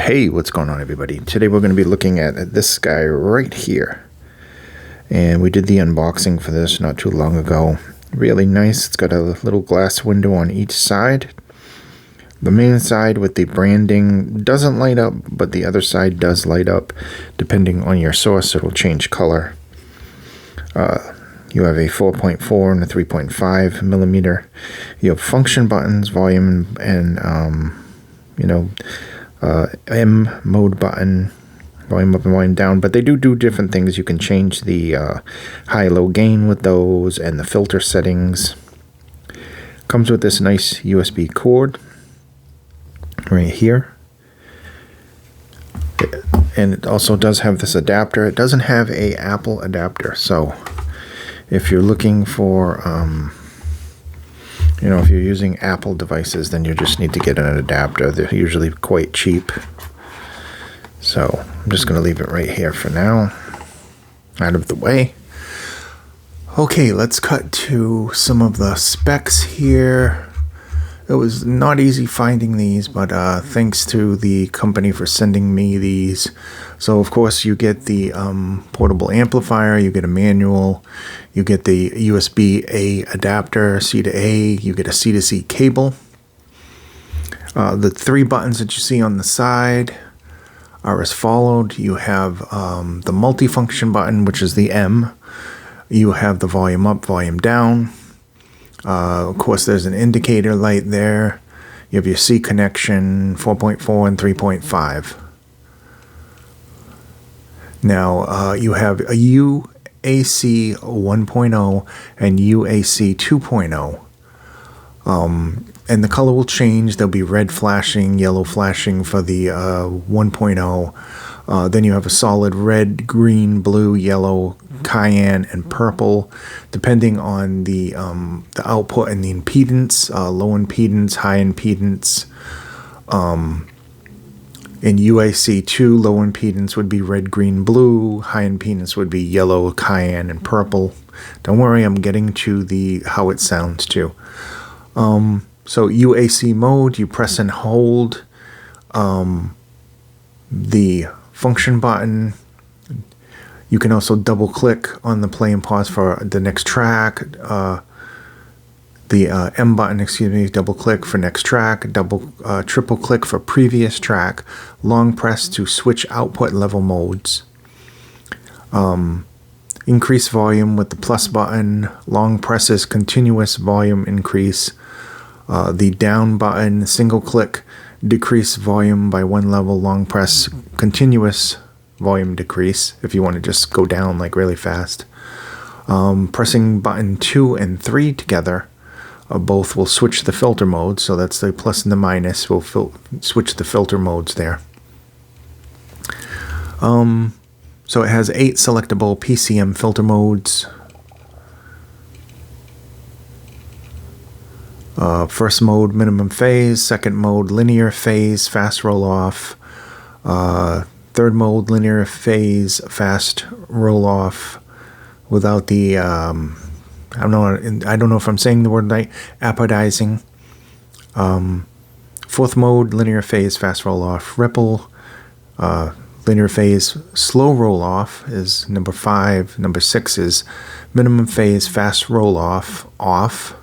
Hey, what's going on, everybody? Today we're going to be looking at this guy right here. And we did the unboxing for this not too long ago. Really nice. It's got a little glass window on each side. The main side with the branding doesn't light up, but the other side does light up. Depending on your source, it'll change color. You have a 4.4 and a 3.5 millimeter. You have function buttons, volume, and M mode button, volume up and volume down, but they do different things. You can change the high-low gain with those and the filter settings. Comes with this nice USB cord right here, and it also does have this adapter. It doesn't have a Apple adapter, so if you're looking for if you're using Apple devices, then you just need to get an adapter. They're usually quite cheap. So I'm just going to leave it right here for now, out of the way. Okay, let's cut to some of the specs here. It was not easy finding these, but thanks to the company for sending me these. So of course you get the portable amplifier, you get a manual, you get the USB-A adapter, C to A, you get a C to C cable. The three buttons that you see on the side are as followed. You have the multifunction button, which is the M. You have the volume up, volume down. Of course, there's an indicator light there. You have your C connection, 4.4 and 3.5. Now, you have a UAC 1.0 and UAC 2.0. And the color will change. There'll be red flashing, yellow flashing for the 1.0. Then you have a solid red, green, blue, yellow, cyan, and purple, depending on the output and the impedance, low impedance, high impedance. In UAC 2, low impedance would be red, green, blue. High impedance would be yellow, cyan, and purple. Don't worry, I'm getting to how it sounds too. So UAC mode, you press and hold the function button. You can also double click on the play and pause for the next track. The M button, double click for next track, triple click for previous track, long press to switch output level modes. Increase volume with the plus button, long press is continuous volume increase. The down button, single click, decrease volume by one level, long press, continuous volume decrease if you want to just go down like really fast. Pressing button 2 and 3 together, both will switch the filter modes, so that's the plus and the minus, will switch the filter modes there. So it has 8 selectable PCM filter modes. First mode, minimum phase. Second mode, linear phase, fast roll off. Third mode, linear phase, fast roll off, without the I don't know if I'm saying the word right, apodizing. Fourth mode, linear phase, fast roll off, ripple. Linear phase, slow roll off is number 5. Number 6 is minimum phase, fast roll off, off.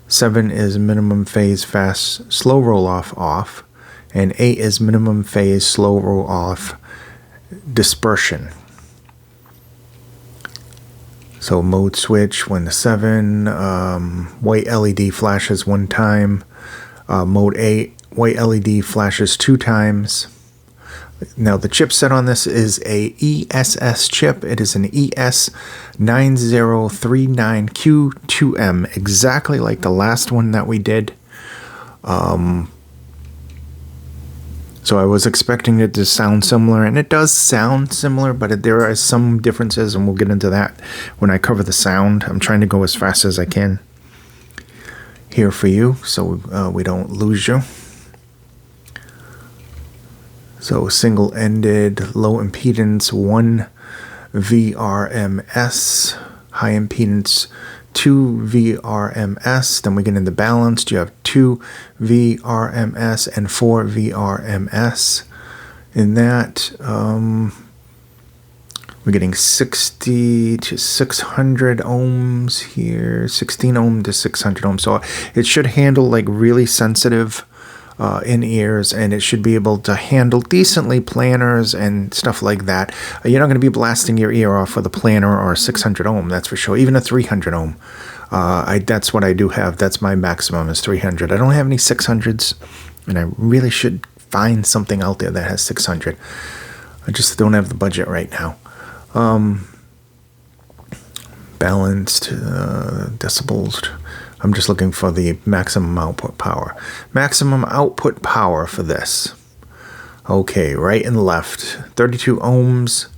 7 is minimum phase, fast, slow roll off, off. And 8 is minimum phase, slow roll off, dispersion. So mode switch when the 7, white LED flashes 1 time. Mode 8, white LED flashes 2 times. Now the chipset on this is a ESS chip. It is an ES9039Q2M, exactly like the last one that we did. So I was expecting it to sound similar, and it does sound similar, but there are some differences, and we'll get into that when I cover the sound. I'm trying to go as fast as I can here for you, so we don't lose you. So single-ended, low impedance, 1 VRMS, high impedance, 2 VRMS. Then we get into balanced. You have 2 VRMS and 4 VRMS. In that, we're getting 60 to 600 ohms here, 16 ohm to 600 ohms. So it should handle like really sensitive in-ears, and it should be able to handle decently planners and stuff like that. You're not going to be blasting your ear off with a planner or a 600 ohm, that's for sure. Even a 300 ohm. That's what I do have. That's my maximum is 300. I don't have any 600s, and I really should find something out there that has 600. I just don't have the budget right now. Balanced decibels. I'm just looking for the maximum output power. Maximum output power for this. Okay, right and left. 32 ohms.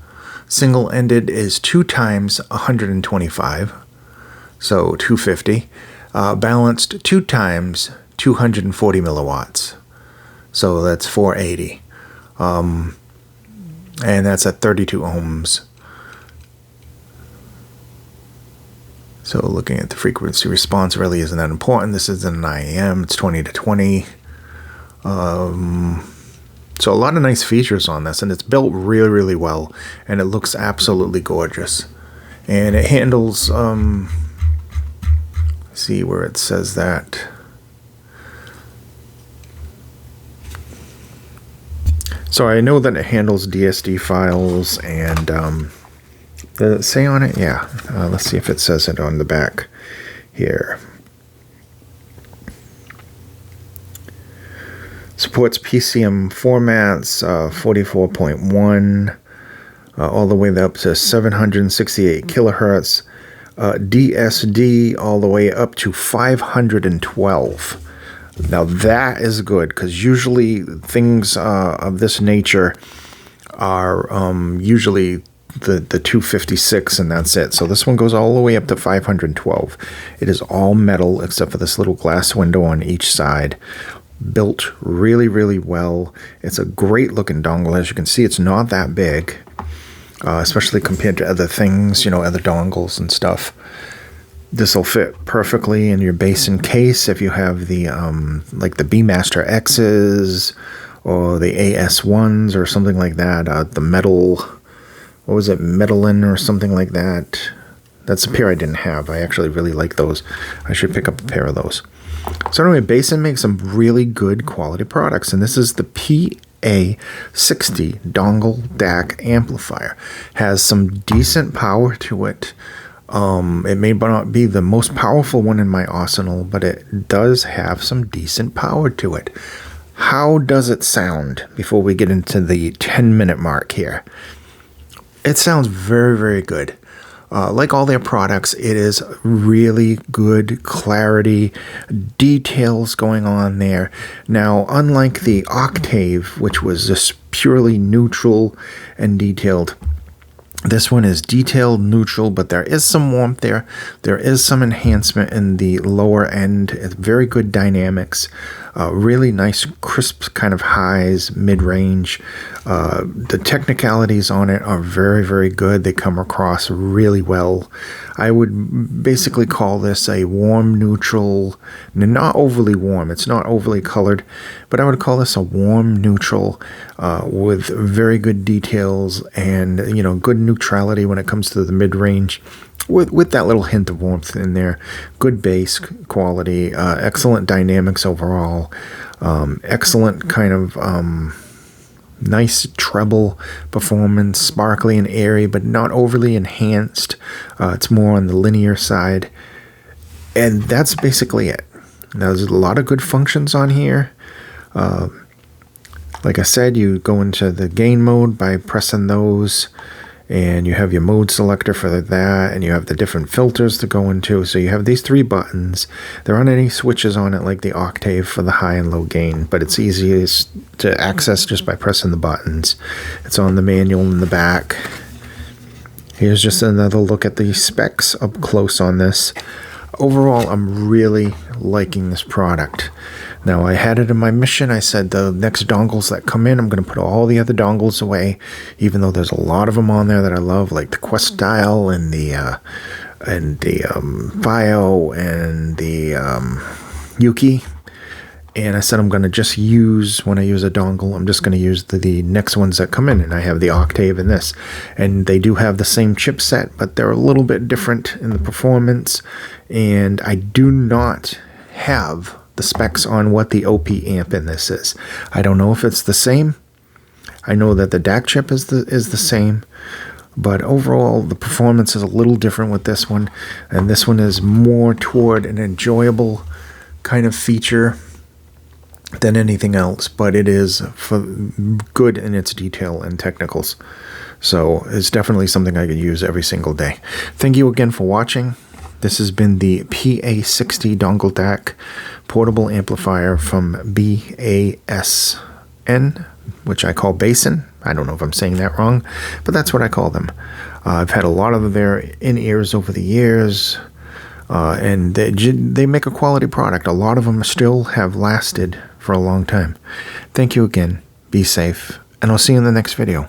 Single-ended is 2 times 125. So 250. Balanced 2 times 240 milliwatts. So that's 480. And that's at 32 ohms. So looking at the frequency response really isn't that important. This is an IEM. It's 20 to 20. So a lot of nice features on this, and it's built really, really well, and it looks absolutely gorgeous. And it handles, see where it says that. So I know that it handles DSD files, and does it say on it? Yeah. Let's see if it says it on the back here. Supports PCM formats, 44.1, all the way up to 768 kilohertz. DSD all the way up to 512. Now that is good, because usually things of this nature are usually the 256, and that's it. So this one goes all the way up to 512. It is all metal except for this little glass window on each side. Built really, really well. It's a great looking dongle. As you can see, it's not that big, especially compared to other things, other dongles and stuff. This will fit perfectly in your BASN case if you have the like the B-Master X's or the AS1s or something like that. The metal, what was it, Metalin or something like that. That's a pair I didn't have. I actually really like those. I should pick up a pair of those. So anyway, BASN makes some really good quality products, and this is the PA60 dongle DAC amplifier. Has some decent power to it. It may not be the most powerful one in my arsenal, but it does have some decent power to it. How does it sound before we get into the 10-minute mark here? It sounds very, very good. Like all their products, it is really good clarity, details going on there. Now, unlike the Octave, which was just purely neutral and detailed, this one is detailed, neutral, but there is some warmth there. There is some enhancement in the lower end. It's very good dynamics. Really nice, crisp kind of highs, mid-range. The technicalities on it are very, very good. They come across really well. I would basically call this a warm neutral, not overly warm. It's not overly colored, but I would call this a warm neutral with very good details and, good neutrality when it comes to the mid-range. With that little hint of warmth in there. Good bass quality, excellent dynamics overall, excellent kind of nice treble performance, sparkly and airy, but not overly enhanced. It's more on the linear side. And that's basically it. Now, there's a lot of good functions on here. Like I said, you go into the gain mode by pressing those, and you have your mode selector for that, and you have the different filters to go into. So you have these 3 buttons. There aren't any switches on it like the Octave for the high and low gain, but it's easiest to access just by pressing the buttons. It's on the manual in the back. Here's just another look at the specs up close on this. Overall, I'm really liking this product. Now, I had it in my mission. I said the next dongles that come in, I'm going to put all the other dongles away, even though there's a lot of them on there that I love, like the Quest Dial and the FIO and the Yuki. And I said I'm going to just use, when I use a dongle, I'm just going to use the next ones that come in. And I have the Octave and this. And they do have the same chipset, but they're a little bit different in the performance. And I do not have the specs on what the OP amp in this is. I don't know if it's the same. I know that the DAC chip is the same. But overall, the performance is a little different with this one. And this one is more toward an enjoyable kind of feature than anything else, but it is for good in its detail and technicals. So it's definitely something I could use every single day. Thank you again for watching. This has been the PA60 dongle DAC portable amplifier from BASN, which I call BASN. I don't know if I'm saying that wrong, but that's what I call them. I've had a lot of their in-ears over the years, and they make a quality product. A lot of them still have lasted for a long time. Thank you again. Be safe, and I'll see you in the next video.